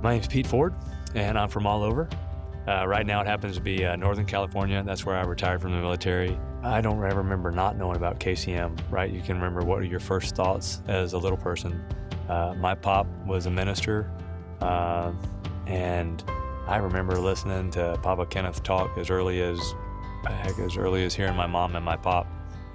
My name's Pete Ford, and I'm from all over. Right now it happens to be Northern California. That's where I retired from the military. I don't ever remember not knowing about KCM, right? You can remember what are your first thoughts as a little person. My pop was a minister, and I remember listening to Papa Kenneth talk as early as hearing my mom and my pop.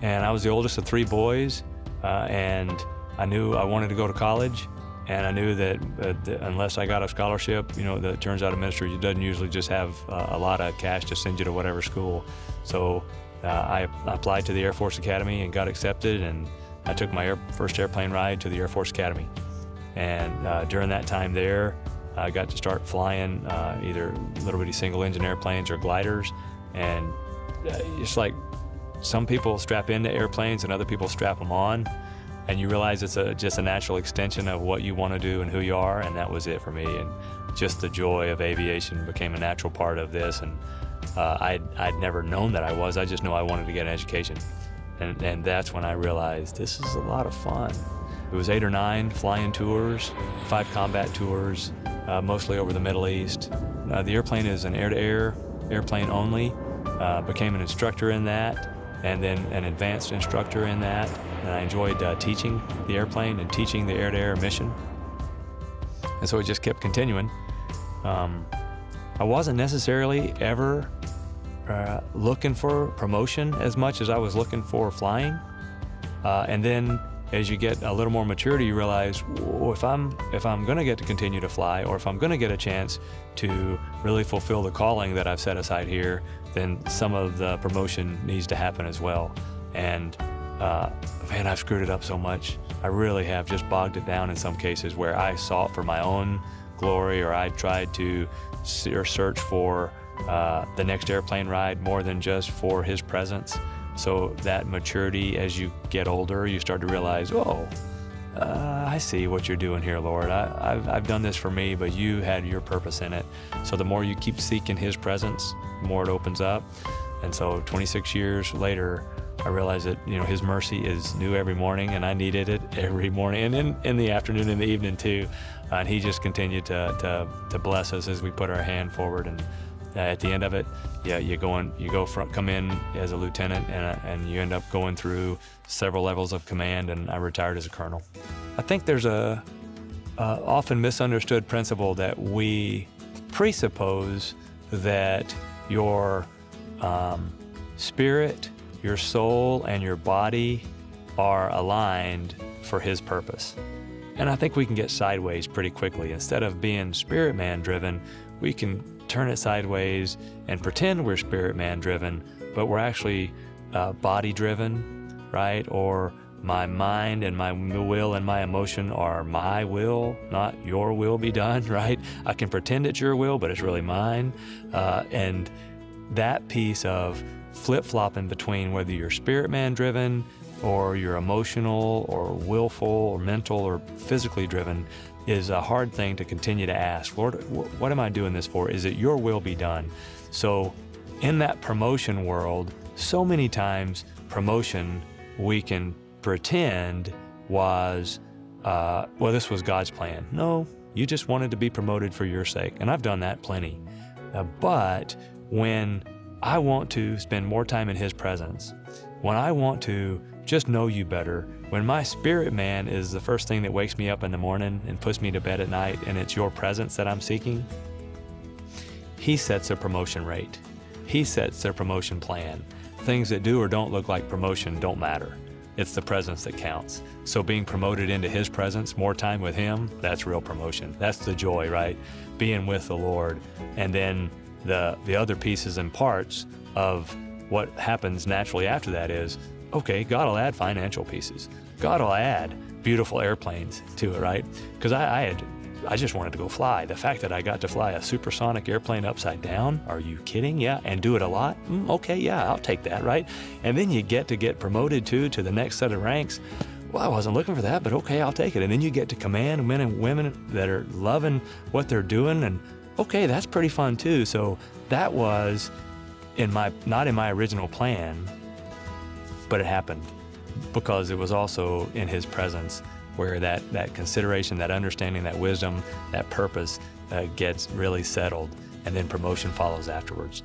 And I was the oldest of 3 boys, and I knew I wanted to go to college. And I knew that unless I got a scholarship, you know, that turns out a ministry doesn't usually just have a lot of cash to send you to whatever school. So I applied to the Air Force Academy and got accepted, and I took my first airplane ride to the Air Force Academy. And during that time there, I got to start flying either little bitty single engine airplanes or gliders. And it's like some people strap into airplanes and other people strap them on. And you realize it's just a natural extension of what you want to do and who you are, and that was it for me. And just the joy of aviation became a natural part of this. And I'd never known that I was. I just knew I wanted to get an education. And that's when I realized this is a lot of fun. It was 8 or 9 flying tours, 5 combat tours, mostly over the Middle East. The airplane is an air-to-air airplane only. Became an instructor in that, and then an advanced instructor in that. And I enjoyed teaching the airplane and teaching the air-to-air mission. And so it just kept continuing. I wasn't necessarily ever looking for promotion as much as I was looking for flying. And then as you get a little more maturity, you realize, well, if I'm gonna get to continue to fly, or if I'm gonna get a chance to really fulfill the calling that I've set aside here, then some of the promotion needs to happen as well. And man, I've screwed it up so much. I really have just bogged it down in some cases where I sought for my own glory, or I tried to search for the next airplane ride more than just for His presence. So that maturity, as you get older, you start to realize, oh, I see what you're doing here, Lord. I've done this for me, but you had your purpose in it. So the more you keep seeking His presence, the more it opens up. And so 26 years later, I realized that, you know, His mercy is new every morning, and I needed it every morning, and in the afternoon and the evening too. And He just continued to bless us as we put our hand forward. And at the end of it, yeah, come in as a lieutenant, and you end up going through several levels of command. And I retired as a colonel. I think there's a often misunderstood principle that we presuppose that your spirit, your soul, and your body are aligned for His purpose. And I think we can get sideways pretty quickly. Instead of being spirit man driven, we can turn it sideways and pretend we're spirit man driven, but we're actually body driven, right? Or my mind and my will and my emotion are my will, not your will be done, right? I can pretend it's your will, but it's really mine. And that piece of flip-flopping between whether you're spirit man driven or you're emotional or willful or mental or physically driven is a hard thing to continue to ask. Lord, what am I doing this for? Is it your will be done? So in that promotion world, so many times promotion we can pretend was, well, this was God's plan. No, you just wanted to be promoted for your sake. And I've done that plenty. But when I want to spend more time in His presence, when I want to just know you better, when my spirit man is the first thing that wakes me up in the morning and puts me to bed at night, and it's your presence that I'm seeking, He sets a promotion rate. He sets a promotion plan. Things that do or don't look like promotion don't matter. It's the presence that counts. So being promoted into His presence, more time with Him, that's real promotion. That's the joy, right? Being with the Lord. And then the other pieces and parts of what happens naturally after that is, okay, God will add financial pieces. God will add beautiful airplanes to it, right? Because I just wanted to go fly. The fact that I got to fly a supersonic airplane upside down, are you kidding? Yeah, and do it a lot? Okay, yeah, I'll take that, right? And then you get promoted to the next set of ranks. Well, I wasn't looking for that, but okay, I'll take it. And then you get to command men and women that are loving what they're doing, and okay, that's pretty fun too. So that was not in my original plan, but it happened because it was also in His presence where that consideration, that understanding, that wisdom, that purpose gets really settled, and then promotion follows afterwards.